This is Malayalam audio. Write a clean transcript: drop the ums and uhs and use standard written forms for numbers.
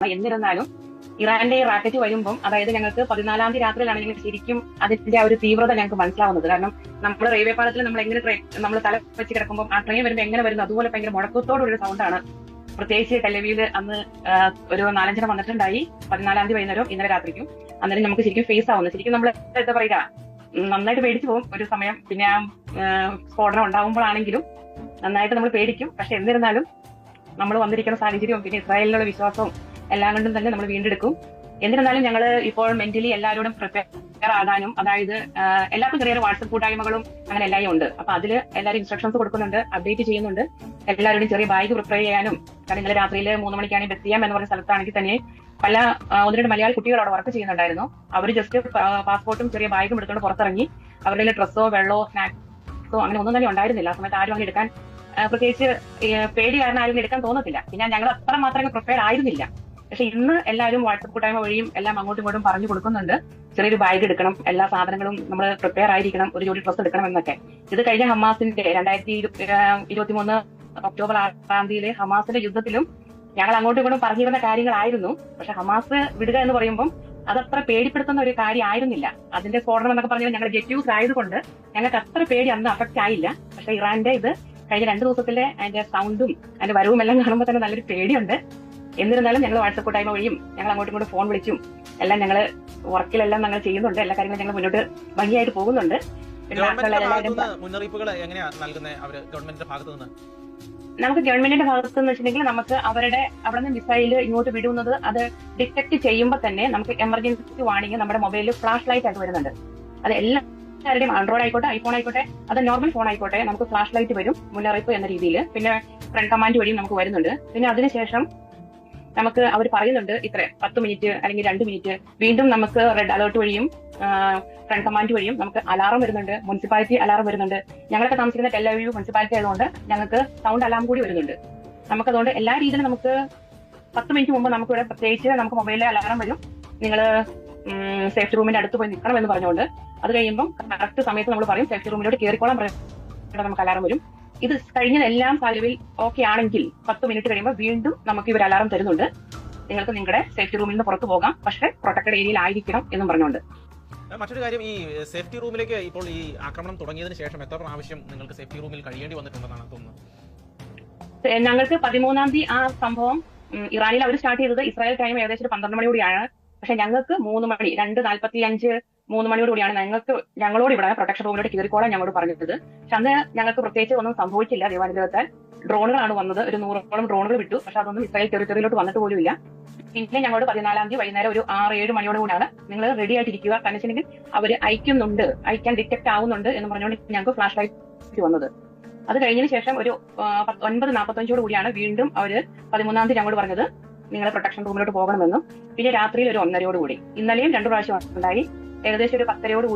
എന്നിരുന്നാലും ഇറാന്റെ റാക്കറ്റ് വരുമ്പം, അതായത് ഞങ്ങൾക്ക് 14-ാം തീയതി രാത്രിയിലാണ് ഞങ്ങൾക്ക് ശരിക്കും അതിന്റെ ആ ഒരു തീവ്രത ഞങ്ങൾക്ക് മനസ്സിലാവുന്നത്. കാരണം നമ്മൾ റെയിൽവേ പാളത്തിൽ നമ്മൾ എങ്ങനെ നമ്മൾ തല വെച്ച് കിടക്കുമ്പോൾ ആ ട്രെയിൻ വരുമ്പോൾ എങ്ങനെ വരുന്നു അതുപോലെ ഭയങ്കര മുഴക്കത്തോടുള്ള സൗണ്ടാണ്. പ്രത്യേകിച്ച് ടെലവിയിൽ അന്ന് ഒരു 4-5 വന്നിട്ടുണ്ടായി 14-ാം തീയതി വൈകുന്നേരം ഇന്നലെ രാത്രിക്കും. അന്നേരം നമുക്ക് ശരിക്കും ഫേസ് ആവുന്നു. ശരിക്കും നമ്മൾ എന്താ പറയുക, നന്നായിട്ട് പേടിച്ചു പോകും ഒരു സമയം. പിന്നെ ആ സ്ഫോടനം ഉണ്ടാവുമ്പോഴാണെങ്കിലും നന്നായിട്ട് നമ്മൾ പേടിക്കും. പക്ഷെ എന്നിരുന്നാലും നമ്മൾ വന്നിരിക്കുന്ന സാഹചര്യവും പിന്നെ ഇസ്രായേലിനുള്ള വിശ്വാസവും എല്ലാം കൊണ്ടും തന്നെ നമ്മൾ വീണ്ടെടുക്കും. എന്നിരുന്നാലും ഞങ്ങൾ ഇപ്പോൾ മെന്റലി എല്ലാവരോടും പ്രിപ്പയർ ആകാനും, അതായത് എല്ലാവർക്കും ചെറിയ വാട്സപ്പ് കൂട്ടായ്മകളും അങ്ങനെ എല്ലാവരും ഉണ്ട്. അപ്പൊ അതിൽ എല്ലാവരും ഇൻസ്ട്രക്ഷൻസ് കൊടുക്കുന്നുണ്ട്, അപ്ഡേറ്റ് ചെയ്യുന്നുണ്ട്. എല്ലാവരോടും ചെറിയ ബാഗ് പ്രിപ്പയർ ചെയ്യാനും, കാരണം ഇന്നലെ രാത്രിയിൽ 3 മണിക്കാണെങ്കിൽ ബസ് ചെയ്യാം എന്ന് പറഞ്ഞ സ്ഥലത്താണെങ്കിൽ തന്നെ പല 1-2 മലയാളി കുട്ടികൾ അവിടെ വർക്ക് ചെയ്യുന്നുണ്ടായിരുന്നു. അവർ ജസ്റ്റ് പാസ്പോർട്ടും ചെറിയ ബാഗും എടുത്തുകൊണ്ട് പുറത്തിറങ്ങി. അവരുടെ ഡ്രസ്സോ വെള്ളമോ സ്നാക്സോ അങ്ങനെ ഒന്നും തന്നെ ഉണ്ടായിരുന്നില്ല. ആ സമയത്ത് ആരും അങ്ങനെ എടുക്കാൻ, പ്രത്യേകിച്ച് പേടി കാരണം ആരും എടുക്കാൻ തോന്നത്തില്ല. പിന്നെ ഞങ്ങൾ അത്ര മാത്രം പ്രിപ്പയർ ആയിരുന്നില്ല. പക്ഷെ ഇന്ന് എല്ലാവരും വാട്സപ്പ് കൂട്ടായ്മ വഴിയും എല്ലാം അങ്ങോട്ടും ഇങ്ങോട്ടും പറഞ്ഞു കൊടുക്കുന്നുണ്ട്. ചെറിയൊരു ബാഗ് എടുക്കണം, എല്ലാ സാധനങ്ങളും നമ്മൾ പ്രിപ്പയർ ആയിരിക്കണം, ഒരു ജോഡി ഡ്രസ്സ് എടുക്കണം എന്നൊക്കെ. ഇത് കഴിഞ്ഞ ഹമാസിന്റെ 2023 ഒക്ടോബർ 6-ാം തീയതി ഹമാസിന്റെ യുദ്ധത്തിലും ഞങ്ങൾ അങ്ങോട്ടും ഇങ്ങോട്ടും പറഞ്ഞിരുന്ന കാര്യങ്ങളായിരുന്നു. പക്ഷെ ഹമാസ് വിടുക എന്ന് പറയുമ്പോൾ അതത്ര പേടിപ്പെടുത്തുന്ന ഒരു കാര്യം ആയിരുന്നില്ല. അതിന്റെ സ്ഫോടനം എന്നൊക്കെ പറഞ്ഞാൽ ഞങ്ങൾ ജെറ്റ്യൂസ് ആയതുകൊണ്ട് ഞങ്ങൾക്ക് അത്ര പേടി അന്ന് അഫക്റ്റ് ആയില്ല. പക്ഷെ ഇറാന്റെ ഇത് കഴിഞ്ഞ 2 ദിവസത്തിലെ അതിന്റെ സൗണ്ടും അതിന്റെ വരവും എല്ലാം കാണുമ്പോൾ തന്നെ നല്ലൊരു പേടിയുണ്ട്. എന്നിരുന്നാലും ഞങ്ങൾ വാട്സപ്പ് കൂട്ടായ്മ വഴിയും ഞങ്ങൾ അങ്ങോട്ടും ഇങ്ങോട്ടും ഫോൺ വിളിച്ചും എല്ലാം ഞങ്ങൾ വർക്കിലെല്ലാം ഞങ്ങൾ ചെയ്യുന്നുണ്ട്. എല്ലാ കാര്യങ്ങളും ഞങ്ങൾ മുന്നോട്ട് ഭംഗിയായിട്ട് പോകുന്നുണ്ട്. മുന്നറിയിപ്പുകൾ എങ്ങനെയാണ് നൽകുന്നത് ഗവൺമെന്റിന്റെ ഭാഗത്തു നിന്ന്? നമുക്ക് ഗവൺമെന്റിന്റെ ഭാഗത്ത് എന്ന് വെച്ചിട്ടുണ്ടെങ്കിൽ നമുക്ക് അവിടെ നിന്ന് മിസൈൽ ഇങ്ങോട്ട് വിടുന്നത് അത് ഡിറ്റക്ട് ചെയ്യുമ്പോൾ തന്നെ നമുക്ക് എമർജൻസി വാണിംഗ് നമ്മുടെ മൊബൈലിൽ ഫ്ലാഷ് ലൈറ്റ് ആയിട്ട് വരുന്നുണ്ട്. അത് എല്ലാവരുടെയും ആൻഡ്രോയിഡ് ആയിക്കോട്ടെ, ഐഫോൺ ആയിക്കോട്ടെ, അത് നോർമൽ ഫോൺ ആയിക്കോട്ടെ, നമുക്ക് ഫ്ലാഷ് ലൈറ്റ് വരും മുന്നറിയിപ്പ് എന്ന രീതിയിൽ. പിന്നെ ഫ്രണ്ട് കമാൻഡ് വഴിയും നമുക്ക് വരുന്നുണ്ട്. പിന്നെ അതിനുശേഷം നമുക്ക് അവർ പറയുന്നുണ്ട് ഇത്ര 10 മിനിറ്റ് അല്ലെങ്കിൽ 2 മിനിറ്റ് വീണ്ടും നമുക്ക് റെഡ് അലേർട്ട് വഴിയും ഫ്രണ്ട് കമാൻഡ് വഴിയും നമുക്ക് അലാറം വരുന്നുണ്ട്. മുനിസിപ്പാലിറ്റി അലാറം വരുന്നുണ്ട്. ഞങ്ങളൊക്കെ താമസിക്കുന്ന ടെലവീവ് മുനിസിപ്പാലിറ്റി ആയതുകൊണ്ട് ഞങ്ങൾക്ക് സൗണ്ട് അലാം കൂടി വരുന്നുണ്ട്. നമുക്കതുകൊണ്ട് എല്ലാ രീതിയിലും നമുക്ക് 10 മിനിറ്റ് മുമ്പ് നമുക്ക് ഇവിടെ പ്രത്യേകിച്ച് നമുക്ക് മൊബൈലിലെ അലാറം വരും, നിങ്ങൾ സേഫ്റ്റി റൂമിന്റെ അടുത്ത് പോയി നിൽക്കണം എന്ന് പറഞ്ഞുകൊണ്ട്. അത് കഴിയുമ്പോൾ കറക്റ്റ് സമയത്ത് നമ്മൾ പറയും സേഫ്റ്റി റൂമിലോട്ട് കയറിക്കോളാൻ പറയുന്നത് നമുക്ക് അലാറം വരും. ഇത് കഴിഞ്ഞതെല്ലാം സാലവിൽ ഓക്കെ ആണെങ്കിൽ 10 മിനിറ്റ് കഴിയുമ്പോൾ വീണ്ടും നമുക്ക് ഇവർ അലാറം തരുന്നുണ്ട്, നിങ്ങൾക്ക് നിങ്ങളുടെ സേഫ്റ്റി റൂമിൽ നിന്ന് പുറത്തു പോകാം, പക്ഷേ പ്രൊട്ടക്റ്റഡ് ഏരിയയിൽ ആയിരിക്കണം എന്നും പറഞ്ഞുകൊണ്ട്. മറ്റൊരു കാര്യം, ഈ സേഫ്റ്റി റൂമിലേക്ക് ഇപ്പോൾ ഈ ആക്രമണം തുടങ്ങിയതിന് ശേഷം എത്ര പ്രാവശ്യം നിങ്ങൾക്ക് സേഫ്റ്റി റൂമിൽ കഴിയേണ്ടി വന്നിട്ടുണ്ടെന്നാണ് തോന്നുന്നത്? ഞങ്ങൾക്ക് 13-ാം തീയതി ആ സംഭവം ഇറാനിൽ അവർ സ്റ്റാർട്ട് ചെയ്തത് ഇസ്രായേൽ ടൈം ഏകദേശം 12 മണിയോടെയാണ്. പക്ഷെ ഞങ്ങൾക്ക് 3 മണി 2:45 3 മണിയോടുകൂടിയാണ് ഞങ്ങളോട് ഇവിടെ പ്രൊട്ടക്ഷൻ റൂമിലോട്ട് കയറിക്കോളാൻ ഞങ്ങളോട് പറഞ്ഞിട്ടത്. പക്ഷെ അന്ന് ഞങ്ങൾക്ക് പ്രത്യേകിച്ച് ഒന്നും സംഭവിച്ചില്ല. ദൈവാനുഗ്രഹത്താൽ ഡ്രോണുകളാണ് വന്നത്, ഒരു 100ഓളം ഡ്രോണുകൾ വിട്ടു. പക്ഷെ അതൊന്നും ഇസ്രായേൽ ടെറിട്ടറിയിലോട്ട് വന്നിട്ട് പോലും ഇല്ല. പിന്നെ ഞങ്ങളോട് 14-ാം തീയതി വൈകുന്നേരം ഒരു 6-7 മണിയോടുകൂടിയാണ് നിങ്ങൾ റെഡി ആയിട്ടിരിക്കുക, കാരണം വെച്ചിട്ടുണ്ടെങ്കിൽ അവർ അയക്കാൻ ഡിറ്റക്ട് ആവുന്നുണ്ട് എന്ന് പറഞ്ഞുകൊണ്ട് ഞങ്ങൾക്ക് ഫ്ലാഷ് ലൈറ്റ് വന്നത്. അത് കഴിഞ്ഞതിന് ശേഷം ഒരു 9:45 കൂടിയാണ് വീണ്ടും അവർ 13-ാം തീയതി ഞങ്ങളോട് പറഞ്ഞത് നിങ്ങൾ പ്രൊട്ടക്ഷൻ റൂമിലോട്ട് പോകണമെന്നും. പിന്നെ രാത്രിയിൽ ഒരു 1:30 കൂടി, ഇന്നലെയും 2 പ്രാവശ്യം ഉണ്ടായി, ഏകദേശം ഒരു 10:00